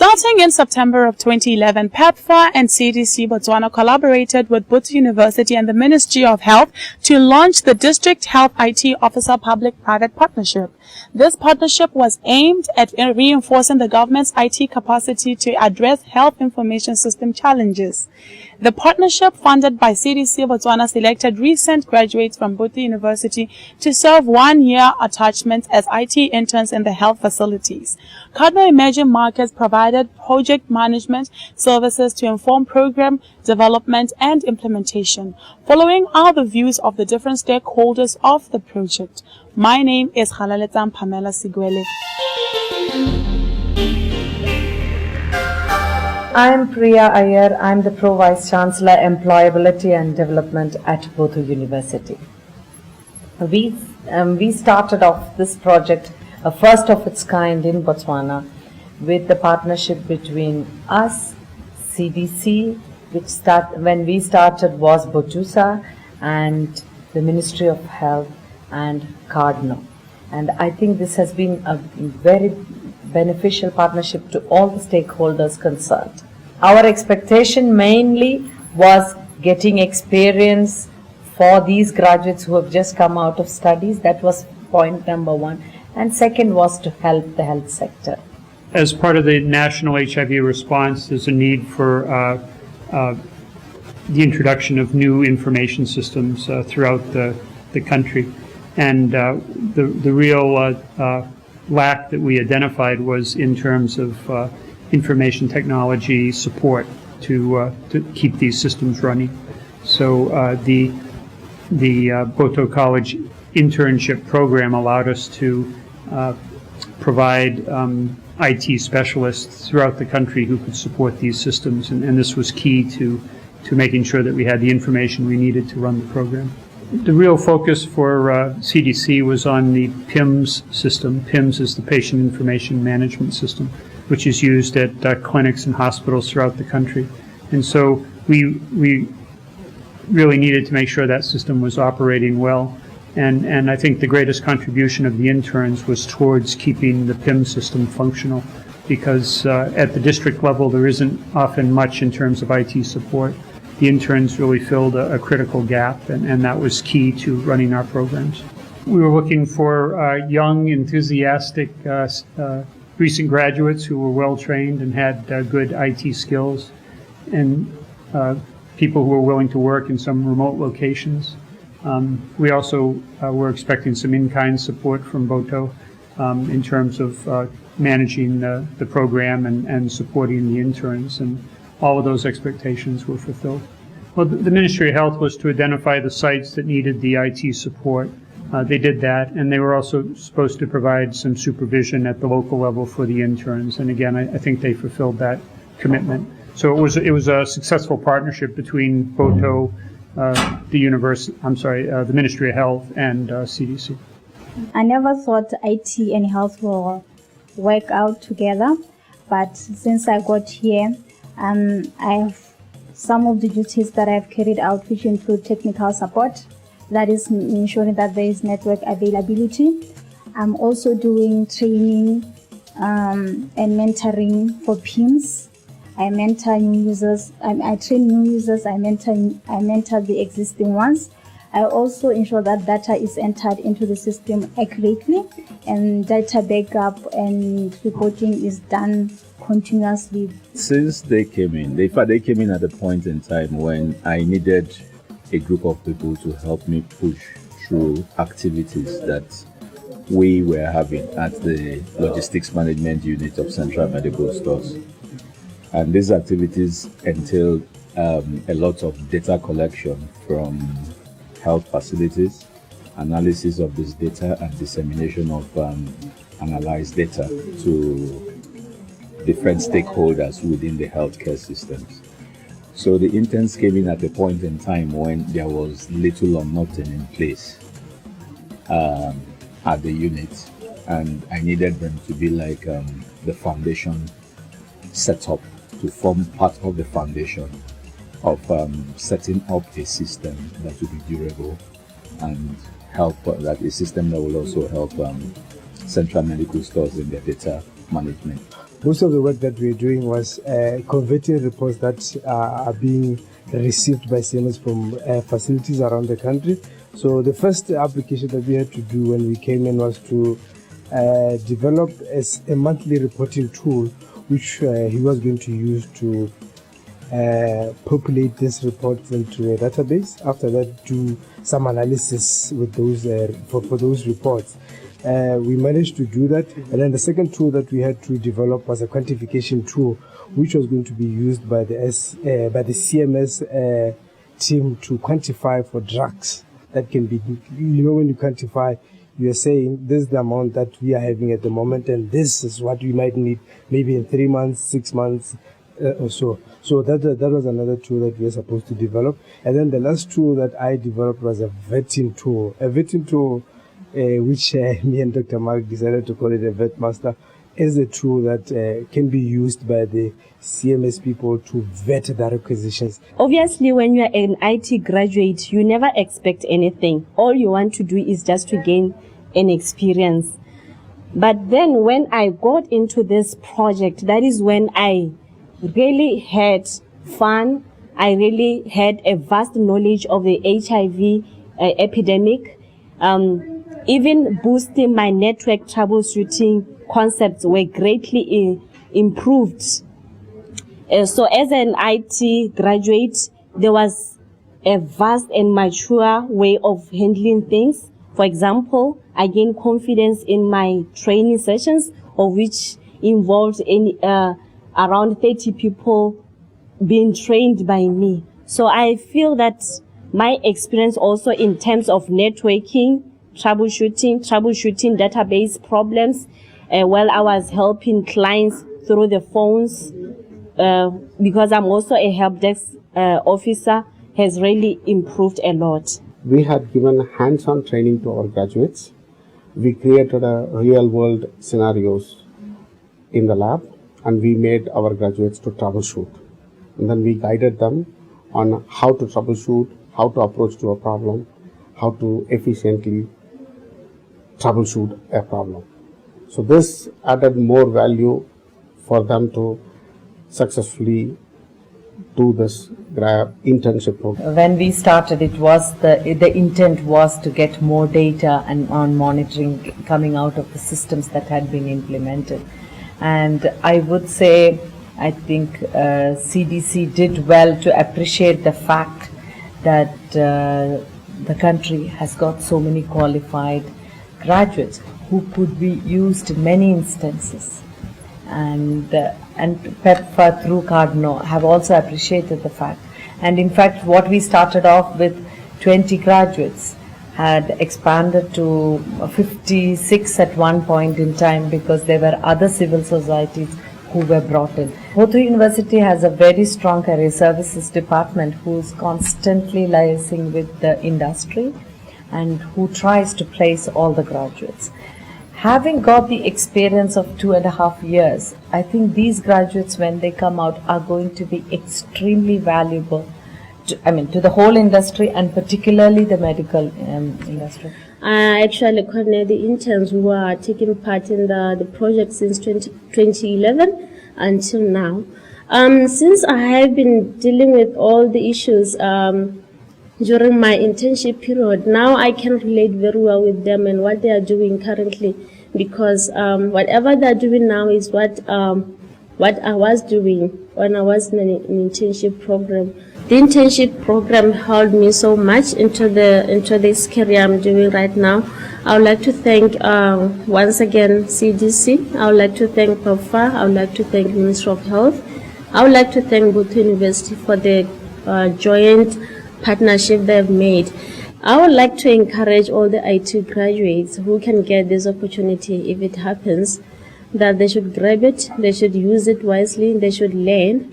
Starting in September of 2011, PEPFAR and CDC Botswana collaborated with Butho University and the Ministry of Health to launch the District Health IT Officer Public-Private Partnership. This partnership was aimed at reinforcing the government's IT capacity to address health information system challenges. The partnership, funded by CDC Botswana, selected recent graduates from Butho University to serve one-year attachments as IT interns in the health facilities. Cardno Emerging Markets provided project management services to inform program development and implementation. Following are the views of the different stakeholders of the project. My name is Khalaletan Pamela Sigwele. I'm Priya Iyer. I'm the Pro Vice Chancellor, Employability and Development at Butho University. We started off this project, a first of its kind in Botswana, with the partnership between us, CDC, when we started was Botusa, and the Ministry of Health and Cardno. And I think this has been a very beneficial partnership to all the stakeholders concerned. Our expectation mainly was getting experience for these graduates who have just come out of studies. That was point number one. And second was to help the health sector. As part of the national HIV response, there's a need for the introduction of new information systems throughout the country. And the real lack that we identified was in terms of information technology support to keep these systems running. So the Butho College internship program allowed us to provide IT specialists throughout the country who could support these systems, and this was key to making sure that we had the information we needed to run the program. The real focus for CDC was on the PIMS system. PIMS is the Patient Information Management System, which is used at clinics and hospitals throughout the country. And so we really needed to make sure that system was operating well. And I think the greatest contribution of the interns was towards keeping the PIMS system functional, because at the district level there isn't often much in terms of IT support. The interns really filled a critical gap, and that was key to running our programs. We were looking for young, enthusiastic, recent graduates who were well-trained and had good IT skills, and people who were willing to work in some remote locations. We also were expecting some in-kind support from Butho in terms of managing the program and supporting the interns, and all of those expectations were fulfilled. Well, the Ministry of Health was to identify the sites that needed the IT support. They did that, and they were also supposed to provide some supervision at the local level for the interns. And again, I think they fulfilled that commitment. So it was a successful partnership between Butho, the Ministry of Health, and CDC. I never thought IT and health will work out together, but since I got here, I have some of the duties that I've carried out, which include technical support, that is ensuring that there is network availability. I'm also doing training and mentoring for PIMS. I mentor new users. I train new users. I mentor the existing ones. I also ensure that data is entered into the system accurately, and data backup and reporting is done continuously. Since they came in, they came in at a point in time when I needed a group of people to help me push through activities that we were having at the Logistics Management Unit of Central Medical Stores. And these activities entailed a lot of data collection from health facilities, analysis of this data, and dissemination of analyzed data to different stakeholders within the healthcare systems. So the interns came in at a point in time when there was little or nothing in place at the unit, and I needed them to be like the foundation set up, to form part of the foundation of setting up a system that will be durable and help, that a system that will also help central medical stores in their data management. Most of the work that we were doing was converting reports that are being received by CMS from facilities around the country. So the first application that we had to do when we came in was to develop a monthly reporting tool, which he was going to use to populate these reports into a database. After that, do some analysis with those for those reports. We managed to do that, and then the second tool that we had to develop was a quantification tool, which was going to be used by the CMS team to quantify for drugs. That can be, when you quantify, you are saying this is the amount that we are having at the moment, and this is what we might need maybe in 3 months, 6 months or so. So that was another tool that we were supposed to develop. And then the last tool that I developed was a vetting tool. A vetting tool, which me and Dr. Mark decided to call it a vet master, is a tool that can be used by the CMS people to vet the requisitions. Obviously, when you are an IT graduate, you never expect anything. All you want to do is just to gain an experience. But then when I got into this project, that is when I really had fun. I really had a vast knowledge of the HIV epidemic. Even boosting my network troubleshooting concepts were greatly improved. So as an IT graduate, there was a vast and mature way of handling things. For example, I gained confidence in my training sessions, of which involved around 30 people being trained by me. So I feel that my experience also in terms of networking, troubleshooting database problems, while I was helping clients through the phones, because I'm also a help desk officer, has really improved a lot. We had given hands-on training to our graduates. We created real-world scenarios in the lab, and we made our graduates to troubleshoot. And then we guided them on how to troubleshoot, how to approach to a problem, how to efficiently troubleshoot a problem. So this added more value for them to successfully do this internship program. When we started, it was the intent was to get more data and on monitoring coming out of the systems that had been implemented. And I would say, I think CDC did well to appreciate the fact that the country has got so many qualified graduates who could be used in many instances. And PEPFAR through Cardno have also appreciated the fact. And in fact, what we started off with 20 graduates had expanded to 56 at one point in time, because there were other civil societies who were brought in. Bothu University has a very strong career services department who is constantly liaising with the industry and who tries to place all the graduates. Having got the experience of 2.5 years, I think these graduates, when they come out, are going to be extremely valuable to the whole industry, and particularly the medical industry. I actually coordinate the interns who are taking part in the project since 2011 until now. Since I have been dealing with all the issues during my internship period, now I can relate very well with them and what they are doing currently, because whatever they are doing now is what I was doing when I was in an internship program. The internship program helped me so much into this career I'm doing right now. I would like to thank once again CDC. I would like to thank PEPFAR. I would like to thank Ministry of Health. I would like to thank Bothu University for the joint partnership they've made. I would like to encourage all the IT graduates who can get this opportunity, if it happens, that they should grab it, they should use it wisely, they should learn.